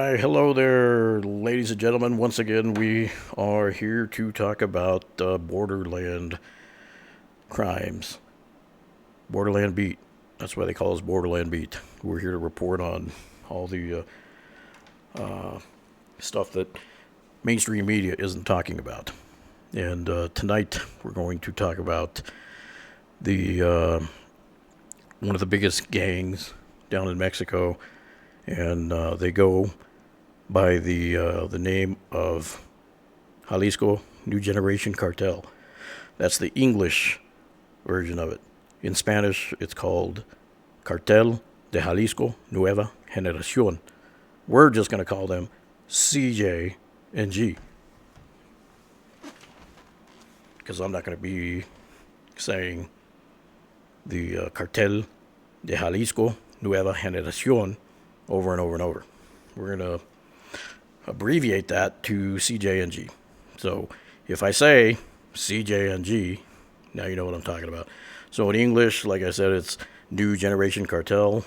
Why, hello there, ladies and gentlemen. Once again, we are here to talk about Borderland crimes. Borderland Beat. That's why they call us Borderland Beat. We're here to report on all the stuff that mainstream media isn't talking about. And tonight, we're going to talk about the one of the biggest gangs down in Mexico, and they go by the name of Jalisco New Generation Cartel. That's the English version of it. In Spanish, it's called Cartel de Jalisco Nueva Generación. We're just going to call them CJNG, because I'm not going to be saying the Cartel de Jalisco Nueva Generación over and over and over. We're going to abbreviate that to CJNG. So if I say CJNG, now you know what I'm talking about. So in English, like I said, it's New Generation Cartel,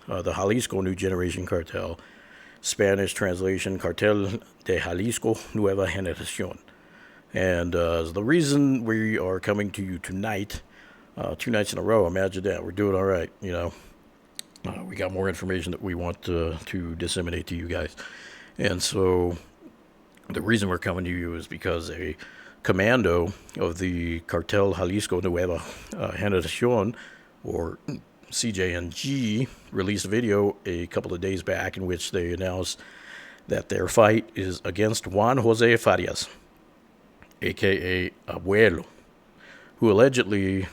the Jalisco New Generation Cartel. Spanish translation, Cartel de Jalisco Nueva Generación. And the reason we are coming to you tonight, 2 nights in a row, imagine that. We're doing all right, you know. We got more information that we want to disseminate to you guys. And so the reason we're coming to you is because a commando of the Cartel Jalisco Nueva Generación, or CJNG, released a video a couple of days back in which they announced that their fight is against Juan Jose Farias, a.k.a. Abuelo, who allegedly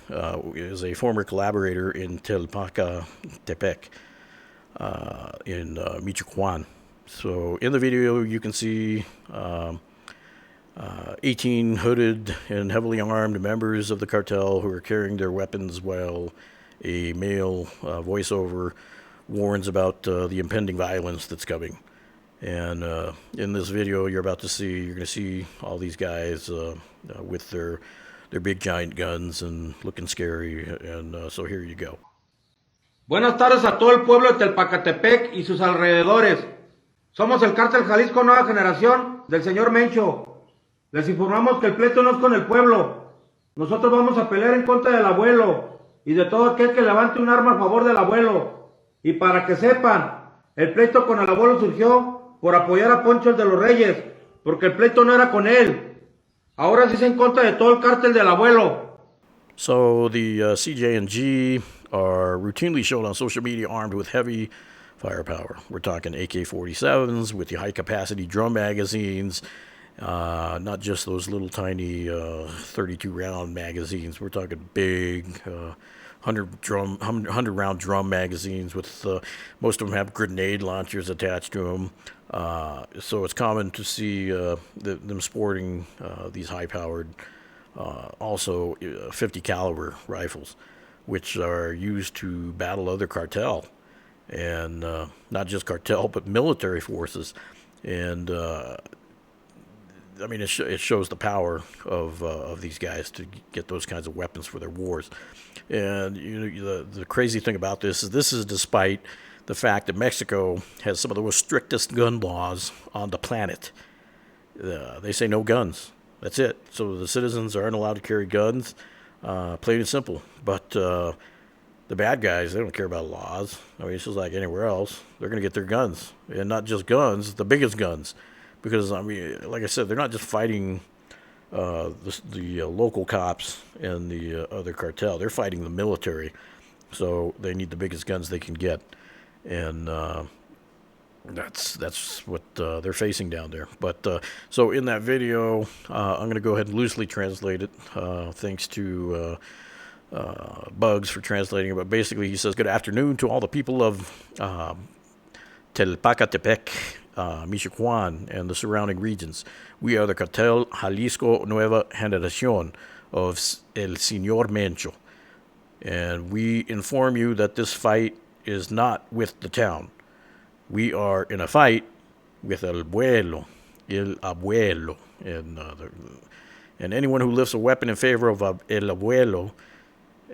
is a former collaborator in Tepec in Michoacan. So in the video, you can see 18 hooded and heavily armed members of the cartel who are carrying their weapons while a male voiceover warns about the impending violence that's coming. And in this video, you're going to see all these guys with their big giant guns and looking scary, and so here you go. Buenas tardes a todo el pueblo de Telpacatepec y sus alrededores. Somos el Cartel Jalisco Nueva Generación del señor Mencho. Les informamos que el pleito no es con el pueblo. Nosotros vamos a pelear en contra del abuelo y de todo aquel que levante un arma a favor del abuelo. Y para que sepan, el pleito con el abuelo surgió por apoyar a Poncho el de los Reyes, porque el pleito no era con él. Ahora sí es en contra de todo el cártel del abuelo. So the CJNG are routinely shown on social media armed with heavy firepower. We're talking AK-47s with the high-capacity drum magazines, not just those little tiny 32-round magazines. We're talking big 100-round drum magazines with most of them have grenade launchers attached to them. So it's common to see them sporting these high-powered, also 50 caliber rifles, which are used to battle other cartel, and not just cartel but military forces. And I mean, it shows the power of these guys to get those kinds of weapons for their wars. And the crazy thing about this is despite the fact that Mexico has some of the most strictest gun laws on the planet. They say no guns. That's it. So the citizens aren't allowed to carry guns, plain and simple. But the bad guys, they don't care about laws. I mean, it's just like anywhere else. They're going to get their guns. And not just guns, the biggest guns. Because, I mean, like I said, they're not just fighting the local cops and the other cartel. They're fighting the military. So they need the biggest guns they can get. And that's what they're facing down there. But so in that video, I'm going to go ahead and loosely translate it, thanks to Bugs for translating it. But basically, he says, "Good afternoon to all the people of Telpacatepec, Michoacan, and the surrounding regions. We are the Cartel Jalisco Nueva Generación of El Señor Mencho. And we inform you that this fight is not with the town. We are in a fight with el abuelo. And anyone who lifts a weapon in favor of el abuelo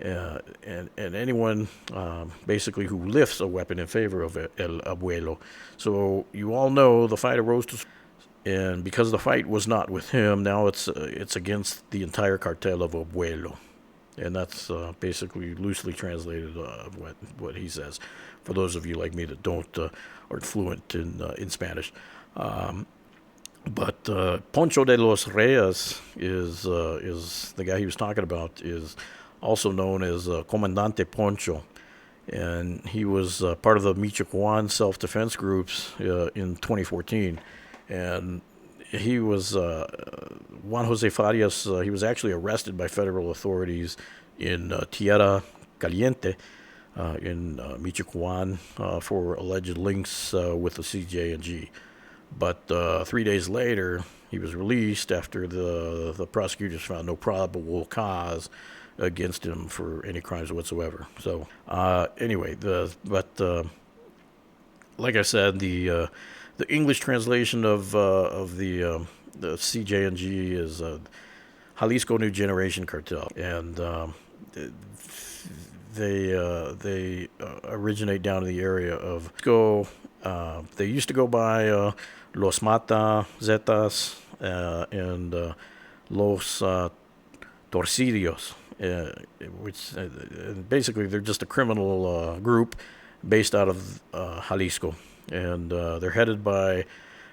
and anyone basically who lifts a weapon in favor of El Abuelo. So you all know the fight arose to, and because the fight was not with him, now it's against the entire cartel of Abuelo, and that's basically loosely translated what he says. For those of you like me that aren't fluent in Spanish. But Poncho de los Reyes is the guy he was talking about, is also known as Comandante Poncho, and he was part of the Michoacan self-defense groups in 2014, and he was Juan Jose Farias. He was actually arrested by federal authorities in Tierra Caliente in Michoacan for alleged links with the CJNG. But 3 days later, he was released after the prosecutors found no probable cause against him for any crimes whatsoever. So anyway, like I said, the English translation of the CJNG is Jalisco New Generation Cartel, and they originate down in the area of they used to go by Los Mata Zetas and Los Torcidios, which basically they're just a criminal group based out of Jalisco, and they're headed by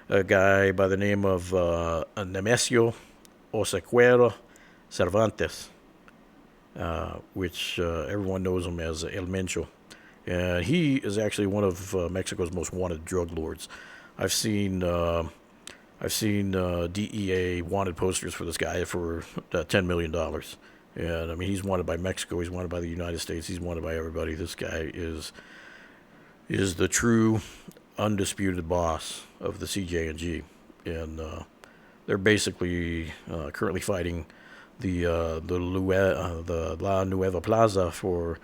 a guy by the name of Nemesio Osequera Cervantes, which everyone knows him as El Mencho. And he is actually one of Mexico's most wanted drug lords. I've seen DEA wanted posters for this guy for $10 million. And I mean, he's wanted by Mexico, he's wanted by the United States, he's wanted by everybody. This guy is the true, undisputed boss of the CJNG. And they're basically currently fighting the La Nueva Plaza for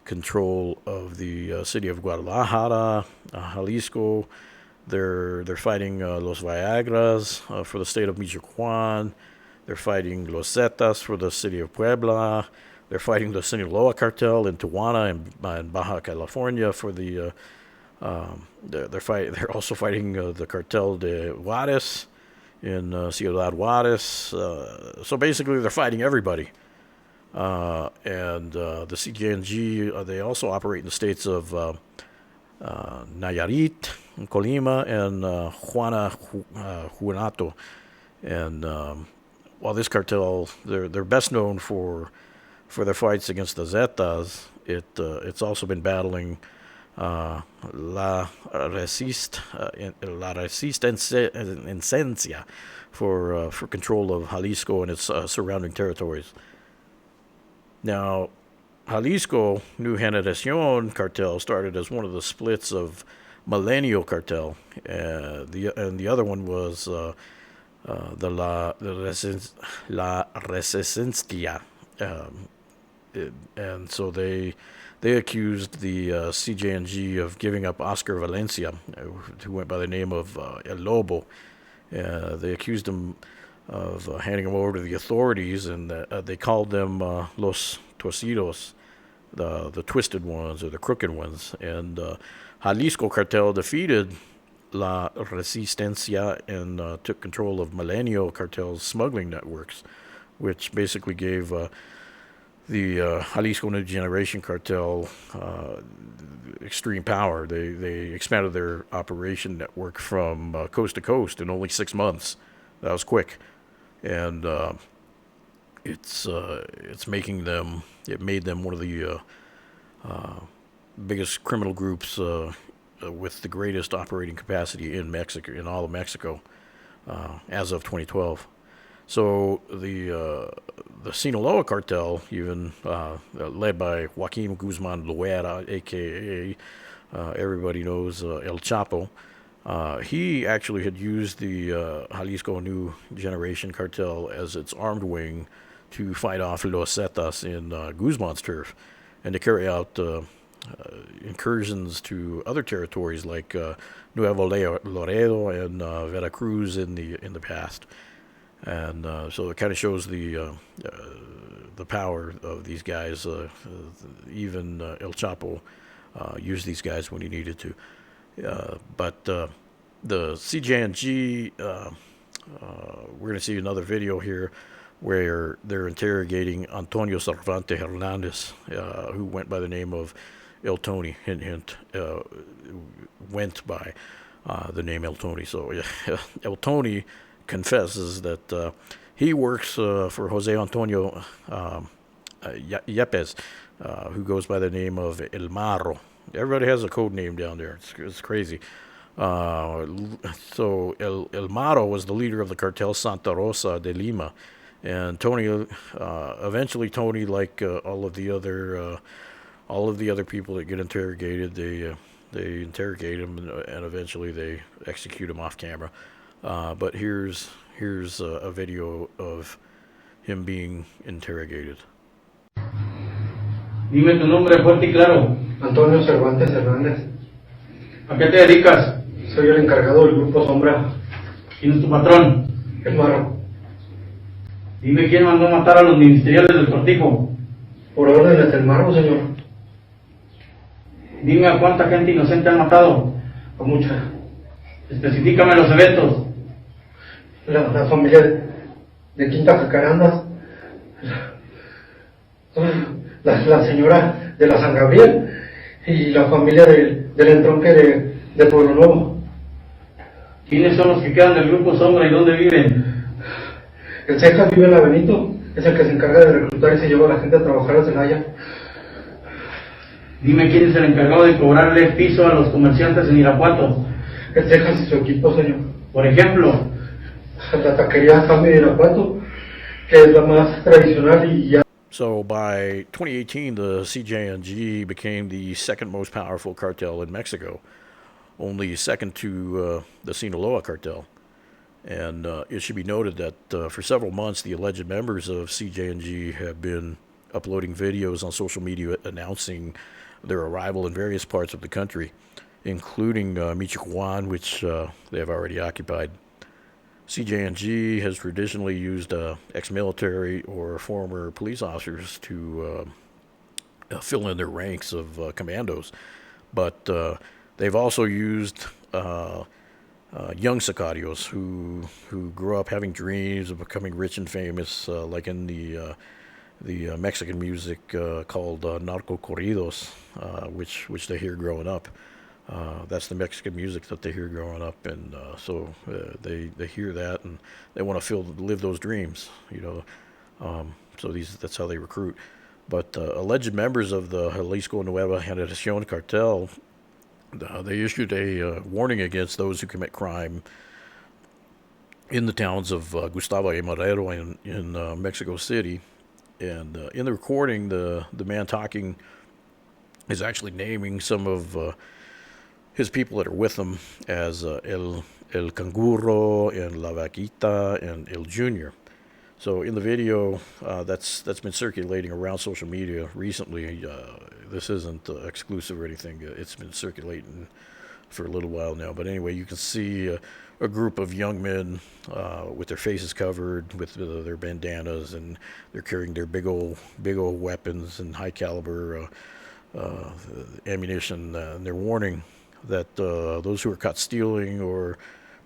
control of the city of Guadalajara, Jalisco. They're fighting Los Viagras for the state of Michoacan. They're fighting Los Zetas for the city of Puebla. They're fighting the Sinaloa cartel in Tijuana and Baja California for the. They're also fighting the Cartel de Juarez in Ciudad Juarez. So basically, they're fighting everybody. And the CJNG, they also operate in the states of Nayarit, Colima, and Guanajuato. And while this cartel, they're best known for their fights against the Zetas, it's also been battling La Resistencia for control of Jalisco and its surrounding territories. Now, Jalisco New Generation Cartel started as one of the splits of Milenio Cartel, and the other one was the La Resistencia, and so they accused the CJNG of giving up Oscar Valencia, who went by the name of El Lobo. They accused him of handing him over to the authorities, and they called them Los Torcidos, the twisted ones or the crooked ones. And Jalisco Cartel defeated La Resistencia and took control of Milenio Cartel's smuggling networks, which basically gave the Jalisco New Generation Cartel extreme power. They expanded their operation network from coast to coast in only 6 months. That was quick, and it made them one of the biggest criminal groups with the greatest operating capacity in Mexico, in all of Mexico, as of 2012. So the Sinaloa cartel, even led by Joaquin Guzman Loera, a.k.a. Everybody knows El Chapo, he actually had used the Jalisco New Generation Cartel as its armed wing to fight off Los Zetas in Guzman's turf and to carry out incursions to other territories like Nuevo Laredo and Veracruz in the past. And so it kind of shows the the power of these guys. Even El Chapo used these guys when he needed to. But the CJNG, we're going to see another video here where they're interrogating Antonio Cervantes Hernandez, who went by the name of El Tony, hint, went by the name El Tony. So El Tony confesses that he works for Jose Antonio Yepes, who goes by the name of El Marro. Everybody has a code name down there. It's crazy. So El Marro was the leader of the cartel Santa Rosa de Lima, and Tony, eventually Tony, like all of the other people that get interrogated, they interrogate him and eventually they execute him off camera. But here's a video of him being interrogated. Dime tu nombre fuerte y claro. Antonio Cervantes Hernández. ¿A qué te dedicas? Soy el encargado del grupo Sombra. ¿Quién es tu patrón? El Marro. Dime quién mandó a matar a los ministeriales del Cortijo. Por órdenes del Marro, señor. Dime a cuánta gente inocente han matado. A mucha. Especifícame los eventos. La familia de Quinta Jacarandas. La señora de la San Gabriel. Y la familia del entronque de Pueblo Nuevo. ¿Quiénes son los que quedan del grupo Sombra y dónde viven? El Cejas vive en la Benito. Es el que se encarga de reclutar y se lleva a la gente a trabajar a Celaya. Dime quién es el encargado de cobrarle piso a los comerciantes en Irapuato. El Cejas y su equipo, señor. Por ejemplo, la taquería Sammy de Irapuato, que es la más tradicional y ya. So by 2018, the CJNG became the second most powerful cartel in Mexico, only second to the Sinaloa cartel. And it should be noted that for several months, the alleged members of CJNG have been uploading videos on social media announcing their arrival in various parts of the country, including Michoacan, which they have already occupied. CJNG has traditionally used ex-military or former police officers to fill in their ranks of commandos, but they've also used young sicarios who grew up having dreams of becoming rich and famous, like in the Mexican music called narco corridos, which they hear growing up. That's the Mexican music that they hear growing up, and so they hear that and they want to live those dreams, you know. So that's how they recruit. But alleged members of the Jalisco Nueva Generación Cartel, they issued a warning against those who commit crime in the towns of Gustavo y Madero in Mexico City. And in the recording, the man talking is actually naming some of his people that are with him as El Canguro and La Vaquita and El Junior. So in the video that's been circulating around social media recently, this isn't exclusive or anything. It's been circulating for a little while now. But anyway, you can see a group of young men with their faces covered with their bandanas, and they're carrying their big old weapons and high caliber ammunition, and they're warning that those who are caught stealing or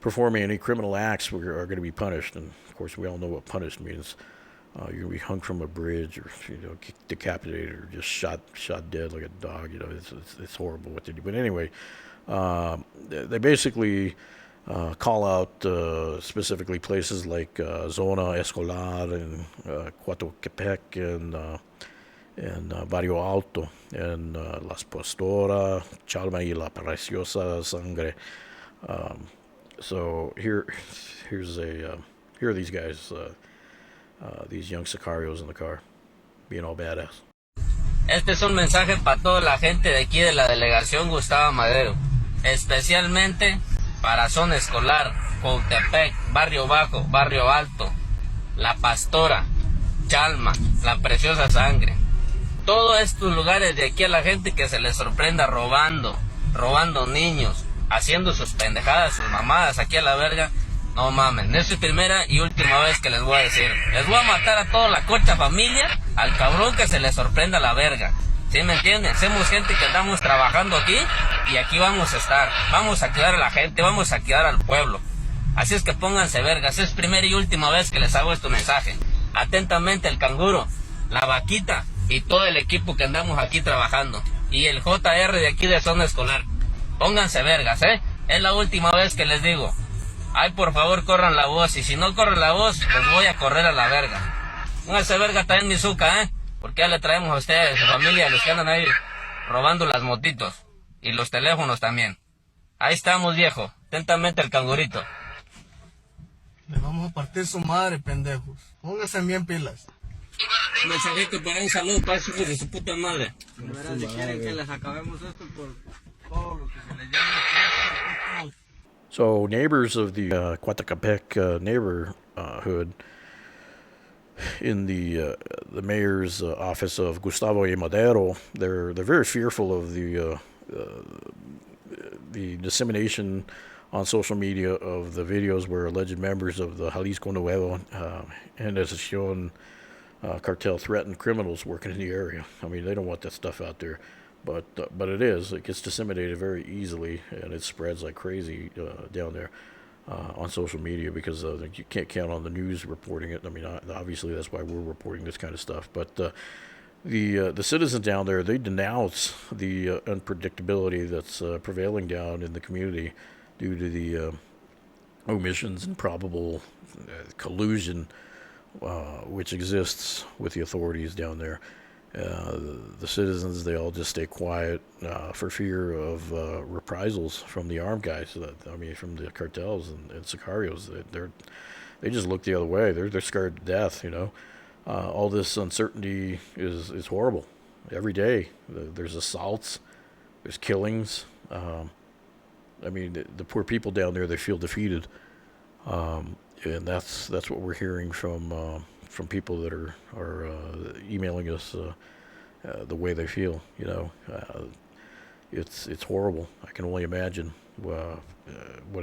performing any criminal acts are going to be punished. And of course, we all know what punished means. You're going to be hung from a bridge, or decapitated, or just shot dead like a dog. You know, it's horrible what they do. But anyway, they basically call out specifically places like Zona Escolar and Coatepec and Barrio Alto and Las Pastora, Chalma y La Preciosa Sangre. So here are these guys, these young sicarios in the car, being all badass. Este es un mensaje para toda la gente de aquí de la delegación Gustavo Madero, especialmente para Zona Escolar, Coatepec, Barrio Bajo, Barrio Alto, La Pastora, Chalma, La Preciosa Sangre. Todos estos lugares de aquí a la gente que se les sorprenda robando niños, haciendo sus pendejadas, sus mamadas aquí a la verga, No mamen, es su primera y última vez que les voy a decir. Les voy a matar a toda la corcha familia, al cabrón que se le sorprenda la verga. ¿Sí me entienden? Somos gente que andamos trabajando aquí y aquí vamos a estar. Vamos a cuidar a la gente, vamos a cuidar al pueblo. Así es que pónganse vergas, es primera y última vez que les hago este mensaje. Atentamente el canguro, la vaquita y todo el equipo que andamos aquí trabajando. Y el JR de aquí de zona escolar. Pónganse vergas, es la última vez que les digo. Ay, por favor, corran la voz. Y si no corren la voz, pues voy a correr a la verga. Pónganse verga también mi zuca, porque ya le traemos a ustedes, a su familia, los que andan ahí robando las motitos. Y los teléfonos también. Ahí estamos, viejo. Atentamente el cangurito. Le vamos a partir su madre, pendejos. Pónganse bien pilas. Un mensajito para un saludo para esos hijos de su puta madre. Si quieren que les acabemos esto por todo lo que se les llama. So neighbors of the Coatepec neighborhood in the mayor's office of Gustavo A. Madero, they're very fearful of the dissemination on social media of the videos where alleged members of the Jalisco Nueva Generación Cartel threaten criminals working in the area. I mean, they don't want that stuff out there, but it is. It gets disseminated very easily, and it spreads like crazy down there on social media because you can't count on the news reporting it. I mean, obviously that's why we're reporting this kind of stuff. But the citizens down there, they denounce the unpredictability that's prevailing down in the community due to the omissions and probable collusion which exists with the authorities down there. The citizens, they all just stay quiet for fear of reprisals from the armed guys. From the cartels and sicarios. They just look the other way. They're scared to death. All this uncertainty is horrible. Every day there's assaults, there's killings. The poor people down there, they feel defeated. And that's what we're hearing from people that are emailing us the way they feel. It's horrible. I can only imagine what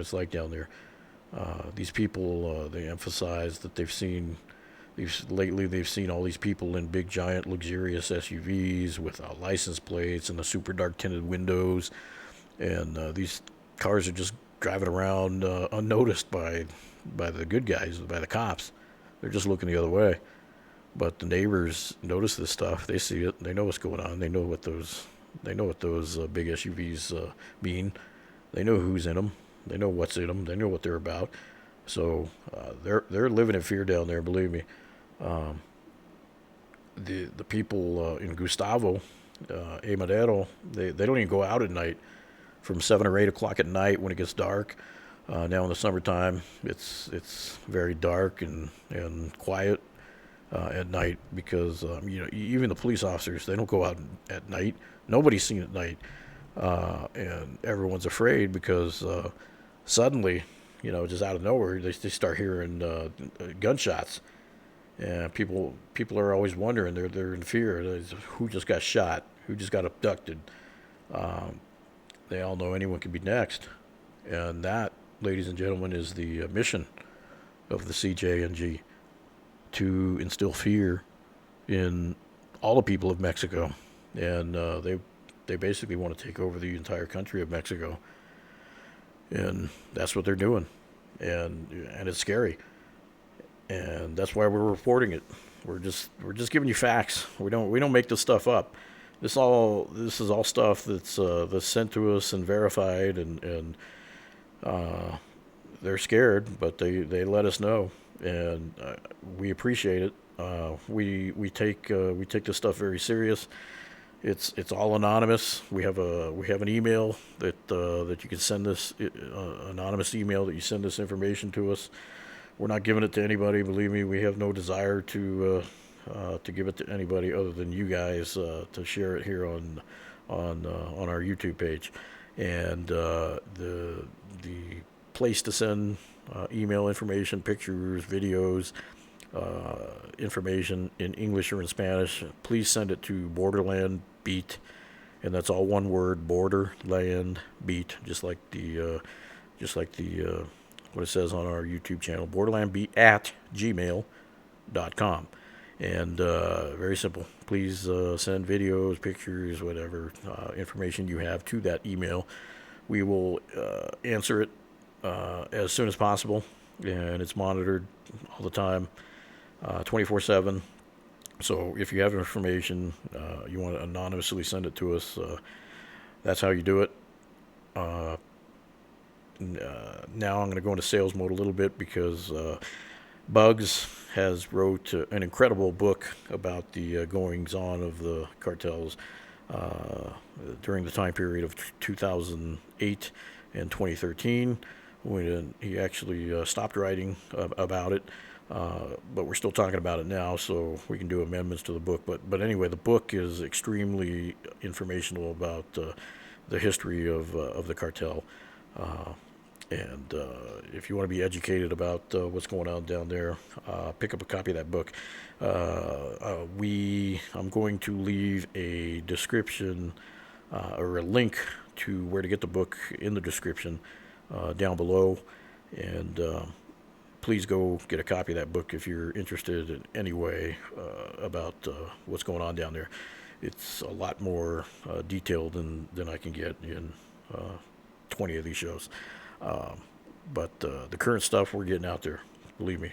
it's like down there. These people, they emphasize that they've seen all these people in big, giant, luxurious SUVs without license plates and the super dark tinted windows, and these cars are just driving around unnoticed by the good guys, by the cops. They're just looking the other way. But the neighbors notice this stuff. They see it. They know what's going on. They know what those big SUVs mean. They know who's in them. They know what's in them. They know what they're about. So they're living in fear down there. Believe me. The people in Gustavo, A. Madero, they don't even go out at night. From 7 or 8 o'clock at night when it gets dark. Now in the summertime, it's very dark and quiet at night because even the police officers, they don't go out at night. Nobody's seen at night, and everyone's afraid because suddenly, just out of nowhere, they start hearing gunshots, and people are always wondering. They're in fear. Who just got shot? Who just got abducted? They all know anyone could be next. And that, ladies and gentlemen, is the mission of the CJNG, to instill fear in all the people of Mexico. And they basically want to take over the entire country of Mexico. And that's what they're doing. And it's scary. And that's why we're reporting it. We're just giving you facts. We don't make this stuff up. This is all stuff that's sent to us and verified, and they're scared, but they let us know, and we appreciate it. We take this stuff very serious. It's all anonymous. We have an email that you can send this anonymous email that you send this information to us. We're not giving it to anybody. Believe me, we have no desire to give it to anybody other than you guys to share it here on our YouTube page. And the place to send email information, pictures, videos, information in English or in Spanish, please send it to Borderland Beat, and that's all one word, Borderland Beat, just like the what it says on our YouTube channel, Borderland Beat at gmail.com. And very simple. Please send videos, pictures, whatever information you have to that email. We will answer it as soon as possible, and it's monitored all the time, 24/7. So if you have information, you want to anonymously send it to us, that's how you do it. Now I'm going to go into sales mode a little bit because Bugs has wrote an incredible book about the goings-on of the cartels during the time period of 2008 and 2013, when he actually stopped writing about it. But we're still talking about it now, so we can do amendments to the book. But anyway, the book is extremely informational about the history of the cartel. And if you want to be educated about what's going on down there, pick up a copy of that book. I'm going to leave a description or a link to where to get the book in the description down below. And please go get a copy of that book if you're interested in any way about what's going on down there. It's a lot more detailed than I can get in 20 of these shows. But the current stuff we're getting out there, believe me,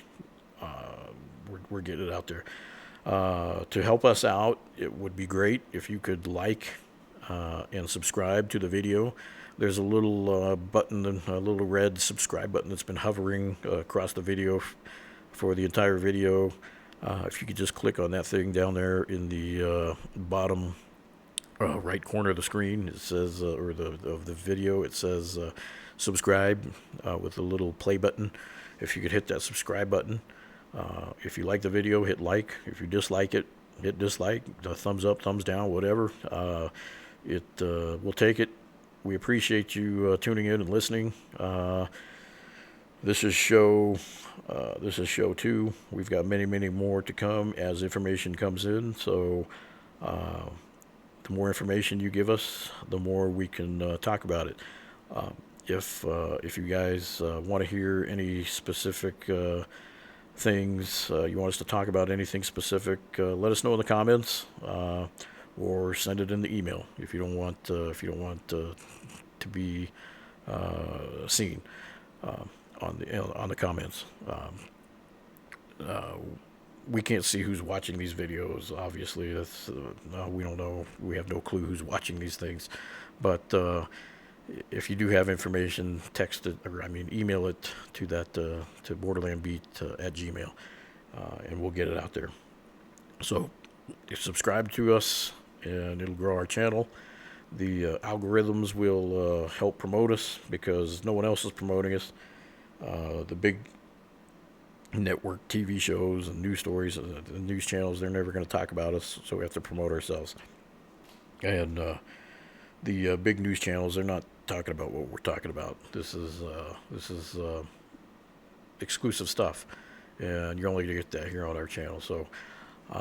we're getting it out there. To help us out, it would be great if you could like and subscribe to the video. There's a little button, a little red subscribe button that's been hovering across the video for the entire video. If you could just click on that thing down there in the bottom right corner of the screen, it says, or of the video, it says subscribe with a little play button. If you could hit that subscribe button. If you like the video, hit like. If you dislike it, hit dislike. The thumbs up, thumbs down, whatever. We'll take it. We appreciate you tuning in and listening. This is show 2. We've got many, many more to come as information comes in. So the more information you give us, the more we can talk about it. If you guys want to hear any specific things, you want us to talk about anything specific, let us know in the comments, or send it in the email if you don't want to be seen on the comments. We can't see who's watching these videos. Obviously, that's we don't know. We have no clue who's watching these things. But if you do have information, text it, or email it to that to borderlandbeat at gmail, and we'll get it out there. So subscribe to us, and it'll grow our channel. The algorithms will help promote us because no one else is promoting us. The big network TV shows and news stories, the news channels, they're never going to talk about us, so we have to promote ourselves. And the big news channels, they're not talking about what we're talking about. This is exclusive stuff, and you're only going to get that here on our channel. So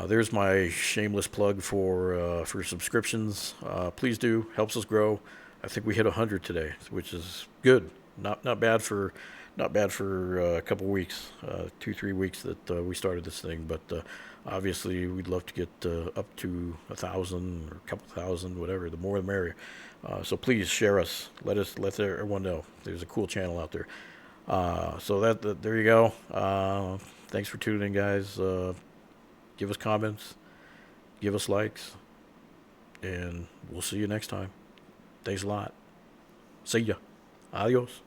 there's my shameless plug for subscriptions. Please do, helps us grow. I think we hit 100 today, which is good. Not bad for a couple weeks, 2-3 weeks that we started this thing. But obviously, we'd love to get up to 1,000 or a couple thousand, whatever. The more, the merrier. So please share us. Let everyone know there's a cool channel out there. So that there you go. Thanks for tuning in, guys. Give us comments, give us likes, and we'll see you next time. Thanks a lot. See ya. Adios.